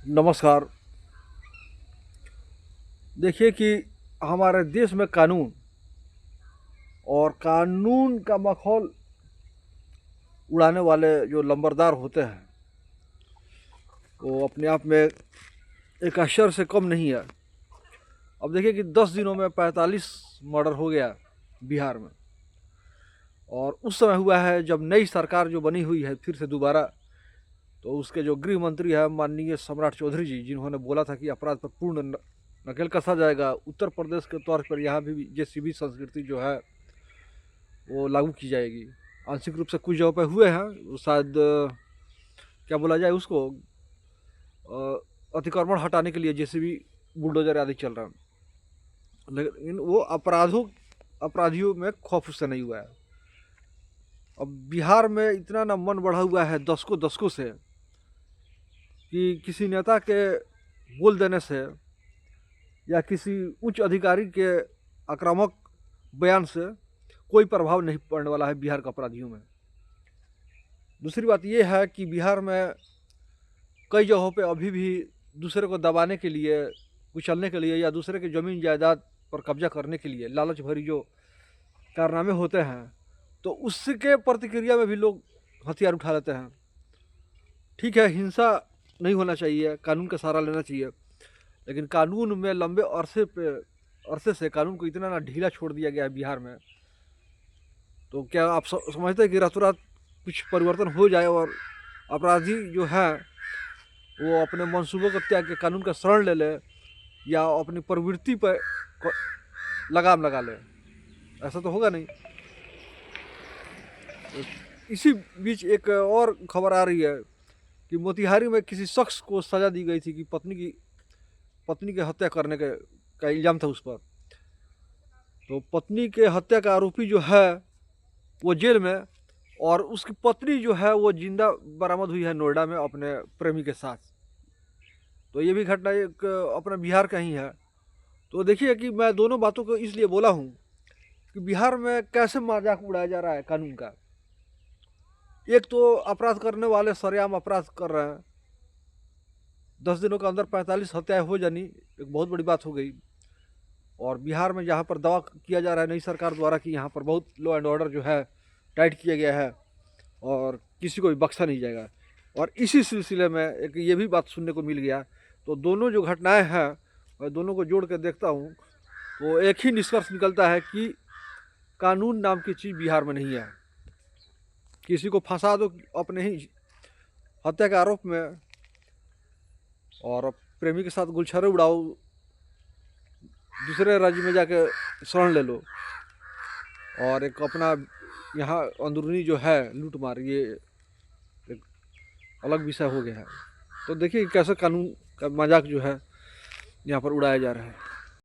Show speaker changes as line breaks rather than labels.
नमस्कार। देखिए कि हमारे देश में कानून और कानून का माहौल उड़ाने वाले जो लंबरदार होते हैं वो अपने आप में एक आश्चर्य से कम नहीं है। अब देखिए कि 10 दिनों में 45 मर्डर हो गया बिहार में, और उस समय हुआ है जब नई सरकार जो बनी हुई है फिर से दोबारा, तो उसके जो गृह मंत्री है माननीय सम्राट चौधरी जी, जिन्होंने बोला था कि अपराध पर पूर्ण नकेल कसा जाएगा, उत्तर प्रदेश के तौर पर यहाँ भी जेसीबी संस्कृति जो है वो लागू की जाएगी। आंशिक रूप से कुछ जगह पे हुए हैं, वो शायद क्या बोला जाए उसको, अतिक्रमण हटाने के लिए जेसीबी बुलडोजर आदि चल रहा है, लेकिन वो अपराधियों में खौफ उससे नहीं हुआ है। अब बिहार में इतना ना मन बढ़ा हुआ है दशकों से कि किसी नेता के बोल देने से या किसी उच्च अधिकारी के आक्रामक बयान से कोई प्रभाव नहीं पड़ने वाला है बिहार के अपराधियों में। दूसरी बात यह है कि बिहार में कई जगहों पे अभी भी दूसरे को दबाने के लिए, कुचलने के लिए या दूसरे की ज़मीन जायदाद पर कब्जा करने के लिए लालच भरी जो कारनामे होते हैं, तो उसके प्रतिक्रिया में भी लोग हथियार उठा लेते हैं। ठीक है, हिंसा नहीं होना चाहिए, कानून का सहारा लेना चाहिए, लेकिन कानून में लंबे अरसे से कानून को इतना ना ढीला छोड़ दिया गया है बिहार में। तो क्या आप समझते हैं कि रातों रात कुछ परिवर्तन हो जाए और अपराधी जो है वो अपने मंसूबों को त्याग के कानून का शरण ले ले या अपनी प्रवृत्ति पर लगाम लगा ले? ऐसा तो होगा नहीं। इसी बीच एक और खबर आ रही है कि मोतिहारी में किसी शख्स को सजा दी गई थी कि पत्नी की हत्या करने का इल्ज़ाम था उस पर। तो पत्नी के हत्या का आरोपी जो है वो जेल में, और उसकी पत्नी जो है वो जिंदा बरामद हुई है नोएडा में अपने प्रेमी के साथ। तो ये भी घटना एक अपने बिहार का ही है। तो देखिए कि मैं दोनों बातों को इसलिए बोला हूँ कि बिहार में कैसे मजाक उड़ाया जा रहा है कानून का। एक तो अपराध करने वाले सरेआम अपराध कर रहे हैं, 10 दिनों के अंदर 45 हत्याएं हो जानी एक बहुत बड़ी बात हो गई। और बिहार में जहाँ पर दावा किया जा रहा है नई सरकार द्वारा कि यहाँ पर बहुत लॉ एंड ऑर्डर जो है टाइट किया गया है और किसी को भी बख्शा नहीं जाएगा। और इसी सिलसिले में एक ये भी बात सुनने को मिल गया। तो दोनों जो घटनाएं हैं मैं दोनों को जोड़ कर देखता हूँ तो एक ही निष्कर्ष निकलता है कि कानून नाम की चीज़ बिहार में नहीं है। किसी को फंसा दो अपने ही हत्या के आरोप में और प्रेमी के साथ गुलछरे उड़ाओ, दूसरे राज्य में जाके शरण ले लो, और एक अपना यहाँ अंदरूनी जो है लूट मार, ये एक अलग विषय हो गया है। तो देखिए कैसे कानून का मजाक जो है यहाँ पर उड़ाया जा रहा है।